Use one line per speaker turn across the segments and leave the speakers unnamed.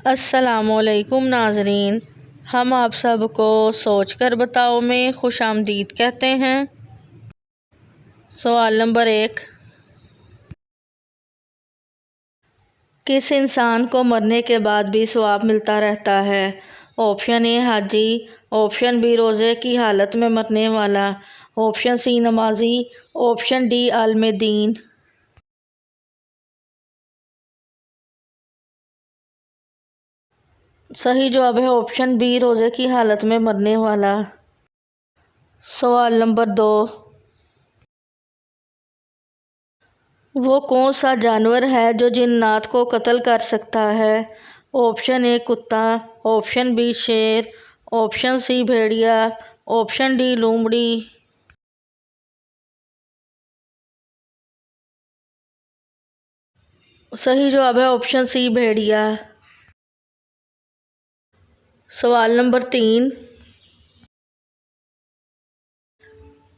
अस्सलामुअलैकुम नाज़रीन, हम आप सबको सोच कर बताओ में खुशामदीद कहते हैं। सवाल नंबर 1, किस इंसान को मरने के बाद भी सवाब मिलता रहता है? ऑप्शन ए हाजी, ऑप्शन बी रोज़े की हालत में मरने वाला, ऑप्शन सी नमाजी, ऑप्शन डी आलिम दीन। सही जवाब है ऑप्शन बी, रोज़े की हालत में मरने वाला। सवाल नंबर 2, वो कौन सा जानवर है जो जिन्नात को कत्ल कर सकता है? ऑप्शन ए कुत्ता, ऑप्शन बी शेर, ऑप्शन सी भेड़िया, ऑप्शन डी लोमड़ी। सही जवाब है ऑप्शन सी भेड़िया। सवाल नंबर 3,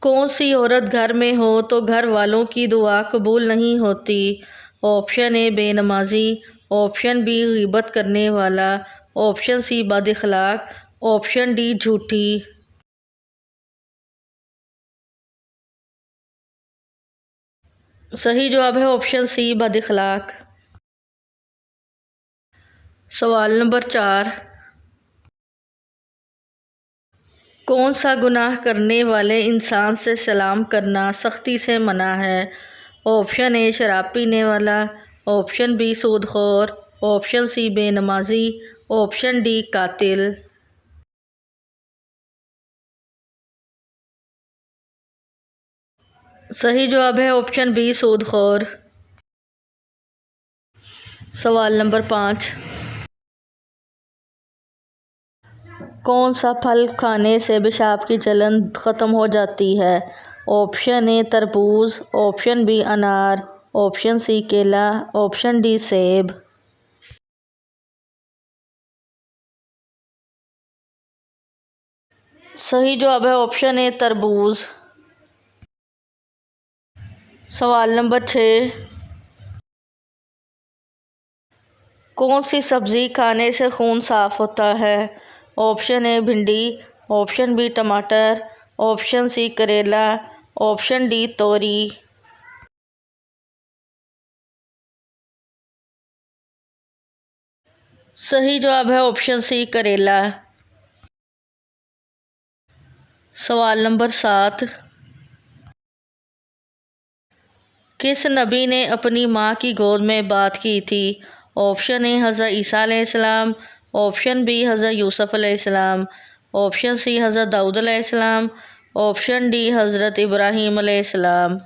कौन सी औरत घर में हो तो घर वालों की दुआ कबूल नहीं होती? ऑप्शन ए बेनमाजी, ऑप्शन बी ग़ीबत करने वाला, ऑप्शन सी बदअखलाक, ऑप्शन डी झूठी। सही जवाब है ऑप्शन सी बदअखलाक। सवाल नंबर 4, कौन सा गुनाह करने वाले इंसान से सलाम करना सख्ती से मना है? ऑप्शन ए शराब पीने वाला, ऑप्शन बी सूदखोर, ऑप्शन सी बेनमाजी, ऑप्शन डी कातिल। सही जवाब है ऑप्शन बी सूदखोर। सवाल नंबर 5, कौन सा फल खाने से पेशाब की जलन ख़त्म हो जाती है? ऑप्शन ए तरबूज, ऑप्शन बी अनार, ऑप्शन सी केला, ऑप्शन डी सेब। सही जवाब है ऑप्शन ए तरबूज। सवाल नंबर 6, कौन सी सब्ज़ी खाने से खून साफ़ होता है? ऑप्शन ए भिंडी, ऑप्शन बी टमाटर, ऑप्शन सी करेला, ऑप्शन डी तोरी। सही जवाब है ऑप्शन सी करेला। सवाल नंबर 7, किस नबी ने अपनी माँ की गोद में बात की थी? ऑप्शन ए हज़रत ईसा अलैहिस्सलाम, ऑप्शन बी हज़रत यूसुफ अलैहिस्सलाम, ऑप्शन सी हज़रत दाऊद अलैहिस्सलाम, ऑप्शन डी हज़रत इब्राहीम अलैहिस्सलाम।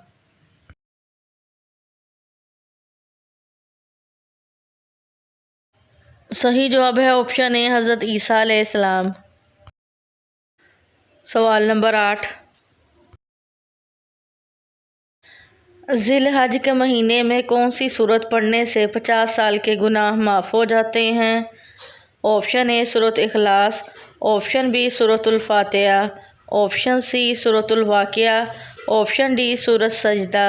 सही जवाब है ऑप्शन ए हज़रत ईसा अलैहिस्सलाम। सवाल नंबर 8, ज़िलहज के महीने में कौन सी सूरत पढ़ने से 50 साल के गुनाह माफ़ हो जाते हैं? ऑप्शन ए सूरत इखलास, ऑप्शन बी सूरतुल फातिहा, ऑप्शन सी सूरतुल वाक़िया, ऑप्शन डी सूरत सजदा।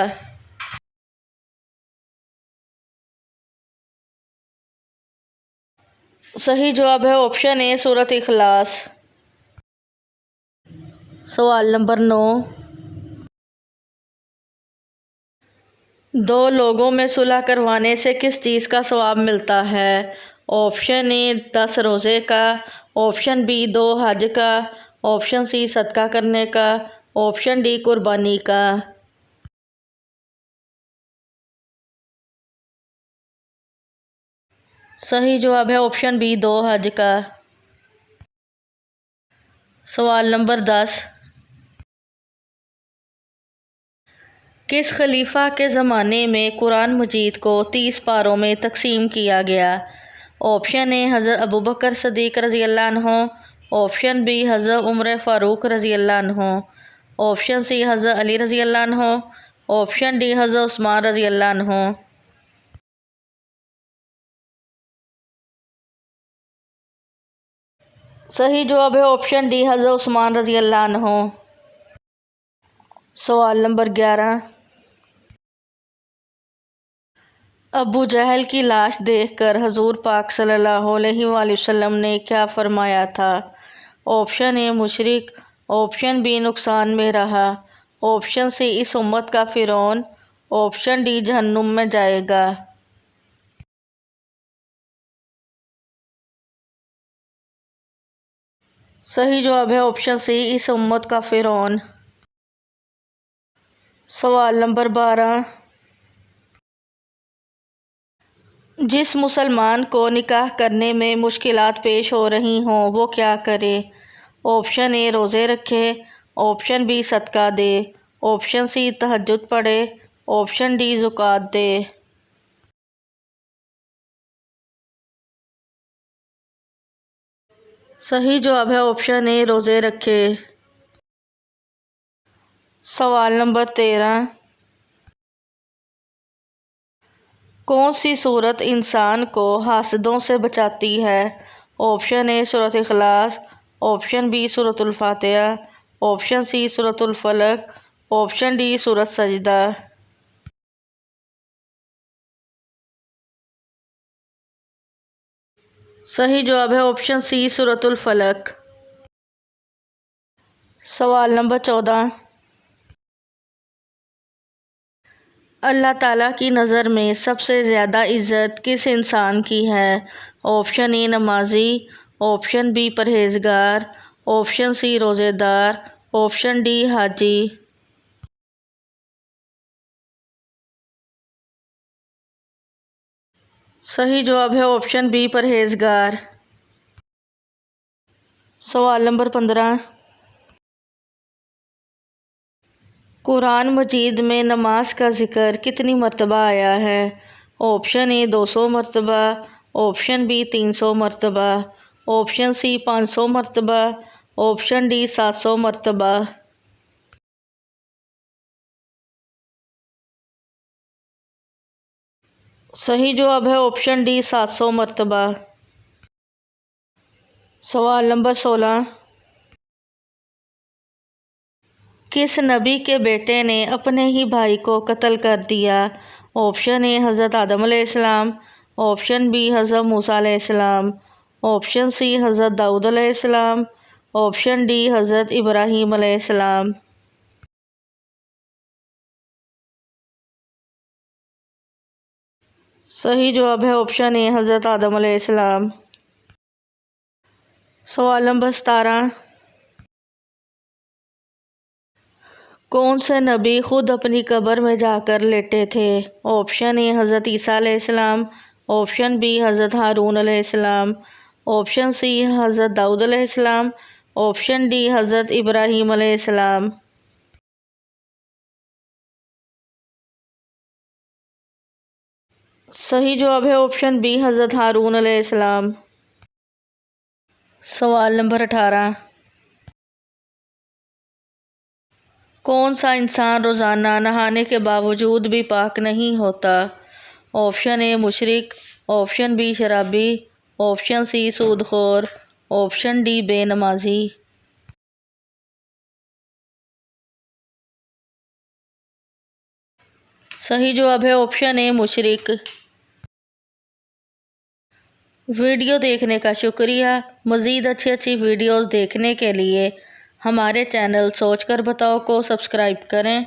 सही जवाब है ऑप्शन ए सूरत इखलास। सवाल नंबर 9, दो लोगों में सुलह करवाने से किस चीज़ का सवाब मिलता है? ऑप्शन ए 10 रोज़े का, ऑप्शन बी 2 हज का, ऑप्शन सी सदका करने का, ऑप्शन डी कुर्बानी का। सही जवाब है ऑप्शन बी 2 हज का। सवाल नंबर 10, किस खलीफा के ज़माने में कुरान मजीद को 30 पारों में तकसीम किया गया? ऑप्शन ए हज़रत अबू बकर सदीक़ रज़ी अल्लाह अन्हु, ऑप्शन बी हज़रत उमर फ़ारूक रज़ी अल्लाह अन्हु, ऑप्शन सी हज़रत अली रज़ी अल्लाह अन्हु, ऑप्शन डी हज़रत उस्मान रज़ी अल्लाह अन्हु। सही जवाब है ऑप्शन डी हज़रत उस्मान रज़ी अल्लाह अन्हु। सवाल नंबर 11, अबू जहल की लाश देखकर हजूर पाक सल्लल्लाहु अलैहि वसल्लम ने क्या फरमाया था? ऑप्शन ए मुशरिक, ऑप्शन बी नुकसान में रहा, ऑप्शन सी इस उम्मत का फिरौन, ऑप्शन डी जहन्नुम में जाएगा। सही जवाब है ऑप्शन सी इस उम्मत का फिरौन। सवाल नंबर 12, जिस मुसलमान को निकाह करने में मुश्किलात पेश हो रही हों वो क्या करे? ऑप्शन ए रोज़े रखे, ऑप्शन बी सदका दे, ऑप्शन सी तहज्जुद पढ़े, ऑप्शन डी ज़कात दे। सही जवाब है ऑप्शन ए रोज़े रखे। सवाल नंबर 13, कौन सी सूरत इंसान को हासदों से बचाती है? ऑप्शन ए सूरत इखलास, ऑप्शन बी सूरतुल फातिहा, ऑप्शन सी सूरतुल फलक, ऑप्शन डी सूरत सजदा। सही जवाब है ऑप्शन सी सूरतुल फलक। सवाल नंबर 14, अल्लाह ताला की नज़र में सबसे ज़्यादा इज़्ज़त किस इंसान की है? ऑप्शन ए नमाजी, ऑप्शन बी परहेज़गार, ऑप्शन सी रोज़ेदार, ऑप्शन डी हाजी। सही जवाब है ऑप्शन बी परहेज़गार। सवाल नंबर 15, कुरान मजीद में नमाज का ज़िक्र कितनी मरतबा आया है? ऑप्शन ए 200 मरतबा, ऑप्शन बी 300 मरतबा, ऑप्शन सी 500 मरतबा, ऑप्शन डी 700 मरतबा। सही जवाब है ऑप्शन डी 700 मरतबा। सवाल नंबर 16, किस नबी के बेटे ने अपने ही भाई को कत्ल कर दिया? ऑप्शन ए हज़रत आदम अलैहिस्सलाम, ऑप्शन बी हज़रत मूसा अलैहिस्सलाम, ऑप्शन सी हज़रत दाऊद अलैहिस्सलाम, ऑप्शन डी हज़रत इब्राहीम अलैहिस्सलाम। सही जवाब है ऑप्शन ए हज़रत आदम अलैहिस्सलाम। सवाल नंबर 17, कौन से नबी खुद अपनी कब्र में जाकर लेटे थे? ऑप्शन ए हज़रत ईसा अलैहिस्सलाम, ऑप्शन बी हज़रत हारून अलैहिस्सलाम, ऑप्शन सी हज़रत दाऊद अलैहिस्सलाम, ऑप्शन डी हज़रत इब्राहीम अलैहिस्सलाम। सही जवाब है ऑप्शन बी हज़रत हारून अलैहिस्सलाम। सवाल नंबर 18, कौन सा इंसान रोज़ाना नहाने के बावजूद भी पाक नहीं होता? ऑप्शन ए मुशरिक, ऑप्शन बी शराबी, ऑप्शन सी सूदखोर, ऑप्शन डी बेनमाजी। सही जवाब है ऑप्शन ए मुशरिक। वीडियो देखने का शुक्रिया। मज़ीद अच्छी वीडियोस देखने के लिए हमारे चैनल सोच कर बताओ को सब्सक्राइब करें।